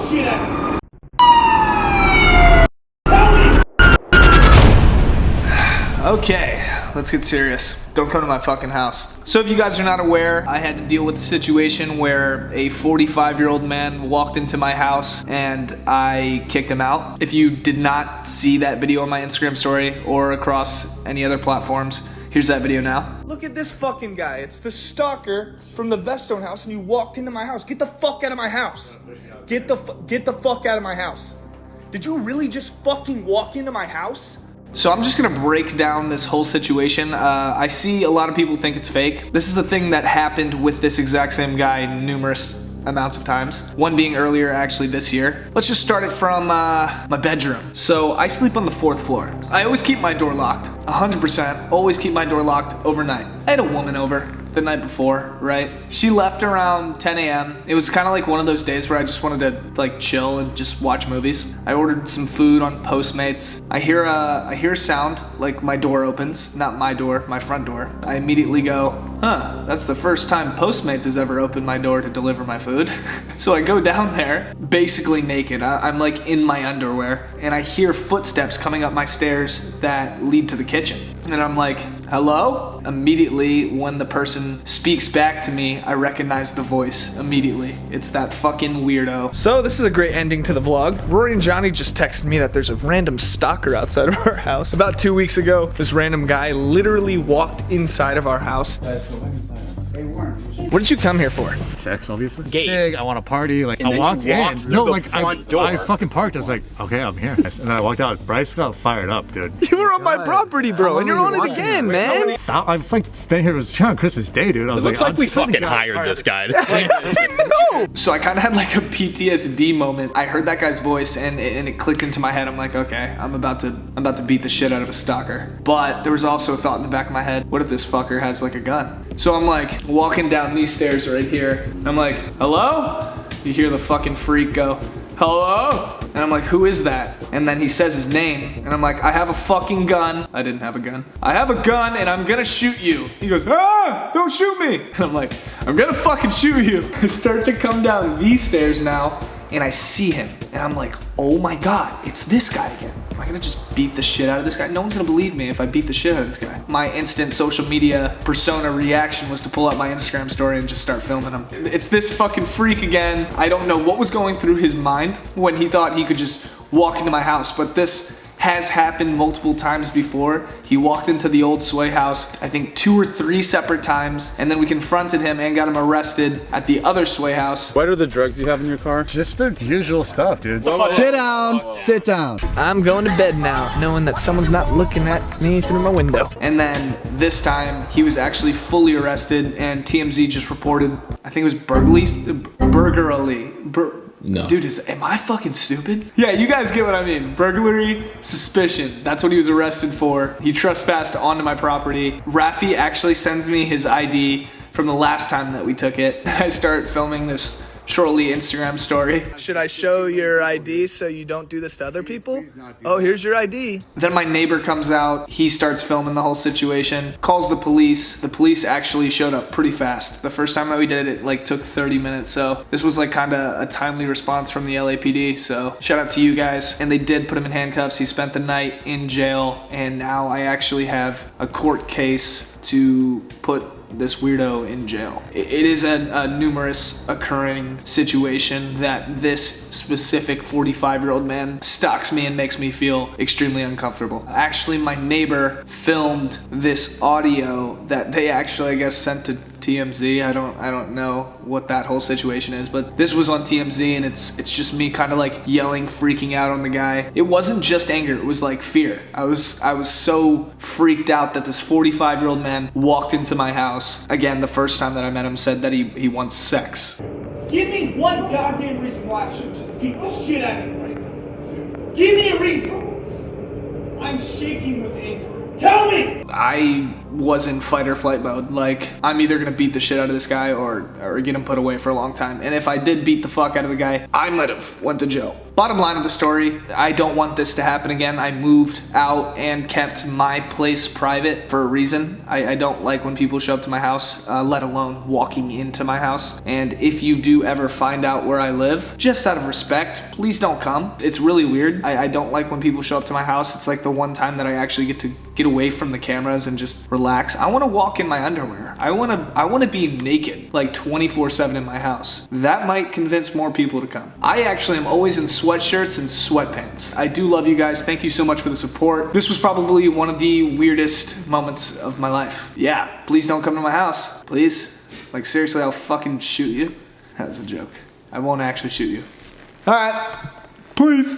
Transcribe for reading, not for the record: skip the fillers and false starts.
shit out of me. Okay, let's get serious. Don't come to my fucking house. So if you guys are not aware, I had to deal with a situation where a 45-year-old man walked into my house and I kicked him out. If you did not see that video on my Instagram story or across any other platforms, here's that video now. Look at this fucking guy. It's the stalker from the Vestone house and you walked into my house. Get the fuck out of my house. Get the fuck out of my house. Did you really just fucking walk into my house? So I'm just gonna break down this whole situation. I see a lot of people think it's fake. This is a thing that happened with this exact same guy numerous amounts of times. One being earlier, actually this year. Let's just start it from my bedroom. So I sleep on the 4th floor. I always keep my door locked, 100%. Always keep my door locked overnight. I had a woman over the night before, right? She left around 10 a.m. It was kind of like one of those days where I just wanted to like chill and just watch movies. I ordered some food on Postmates. I hear a sound like my door opens, not my door, my front door. I immediately go, huh, that's the first time Postmates has ever opened my door to deliver my food. So I go down there, basically naked. I'm like in my underwear and I hear footsteps coming up my stairs that lead to the kitchen. And I'm like, hello? Immediately, when the person speaks back to me, I recognize the voice immediately. It's that fucking weirdo. So this is a great ending to the vlog. Rory and Johnny just texted me that there's a random stalker outside of our house. About 2 weeks ago, this random guy literally walked inside of our house. What did you come here for? Sex, obviously. Sig, I want to party. Like, I walked in. No, like, I fucking parked. I was like, okay, I'm here. And then I walked out. Bryce got fired up, dude. You were on my property, bro, and you're on it again, man. I've like been here. It was on Christmas Day, dude. I was Looks like we fucking hired this guy. No. So I kind of had like a PTSD moment. I heard that guy's voice, and it clicked into my head. I'm like, okay, I'm about to beat the shit out of a stalker. But there was also a thought in the back of my head: what if this fucker has like a gun? So I'm like walking down these stairs right here. I'm like, hello? You hear the fucking freak go, hello? And I'm like, who is that? And then he says his name. And I'm like, I have a fucking gun. I didn't have a gun. I have a gun and I'm gonna shoot you. He goes, ah, don't shoot me. And I'm like, I'm gonna fucking shoot you. I start to come down these stairs now and I see him. And I'm like, oh my God, it's this guy again. Am I gonna just beat the shit out of this guy? No one's gonna believe me if I beat the shit out of this guy. My instant social media persona reaction was to pull up my Instagram story and just start filming him. It's this fucking freak again. I don't know what was going through his mind when he thought he could just walk into my house, but this has happened multiple times before. He walked into the old Sway house, I think 2 or 3 separate times, and then we confronted him and got him arrested at the other Sway house. What are the drugs you have in your car? Just the usual stuff, dude. Sit down. Sit down. I'm going to bed now, knowing that someone's not looking at me through my window. And then this time, he was actually fully arrested, and TMZ just reported, I think it was burglary. No. Dude, am I fucking stupid? Yeah, you guys get what I mean. Burglary, suspicion. That's what he was arrested for. He trespassed onto my property. Rafi actually sends me his ID from the last time that we took it. I start filming this shortly Instagram story. Should I show your ID so you don't do this to other people? Oh, here's your ID. Then my neighbor comes out. He starts filming the whole situation, calls the police. The police actually showed up pretty fast. The first time that we did it, like took 30 minutes. So this was like kind of a timely response from the LAPD. So shout out to you guys. And they did put him in handcuffs. He spent the night in jail. And now I actually have a court case to put this weirdo in jail. It is a numerous occurring situation that this specific 45-year-old man stalks me and makes me feel extremely uncomfortable. Actually, my neighbor filmed this audio that they actually, I guess, sent to TMZ. I don't know what that whole situation is, but this was on TMZ and it's just me kind of like yelling, freaking out on the guy. It wasn't just anger, it was like fear. I was so freaked out that this 45-year-old man walked into my house. Again, the first time that I met him, said that he wants sex. Give me one goddamn reason why I should just beat the shit out of you right now. Give me a reason. I'm shaking with anger. Tell me! I was in fight or flight mode. Like, I'm either gonna beat the shit out of this guy or get him put away for a long time. And if I did beat the fuck out of the guy, I might have went to jail. Bottom line of the story, I don't want this to happen again. I moved out and kept my place private for a reason. I don't like when people show up to my house, let alone walking into my house. And if you do ever find out where I live, just out of respect, please don't come. It's really weird. I don't like when people show up to my house. It's like the one time that I actually get to get away from the cameras and just relax. I want to walk in my underwear. I want to be naked like 24/7 in my house. That might convince more people to come. I actually am always in sweatshirts and sweatpants. I do love you guys. Thank you so much for the support. This was probably one of the weirdest moments of my life. Yeah, please don't come to my house. Please. Like, seriously, I'll fucking shoot you. That was a joke. I won't actually shoot you. All right. Peace.